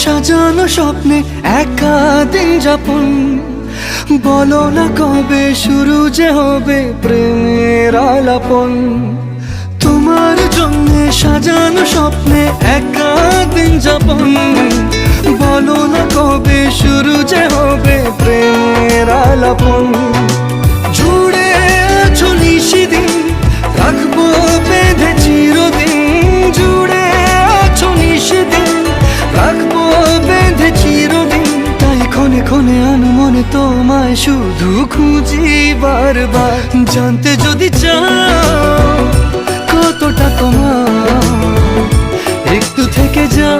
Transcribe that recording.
সাজানো স্বপ্নে একা দিন যাপন, বলো না কবে শুরু যে হবে প্রেমের আলাপন। তোমার জন্য সাজানো স্বপ্নে একা দিন যাপন, বলো না কবে শুরু যে হবে প্রেমের আলাপন। জুড়ে আছো নিশিদিন, রাখবো বেঁধে চিরদিন। জুড়ে আছো নিশিদিন, রাখবো বেঁধে চিরদিন। তাই ক্ষণে ক্ষণে আনমনে তোমায় শুধু খুঁজি বারবার। জানতে যদি চাও কতটা তোমার, একটু থেকে যাও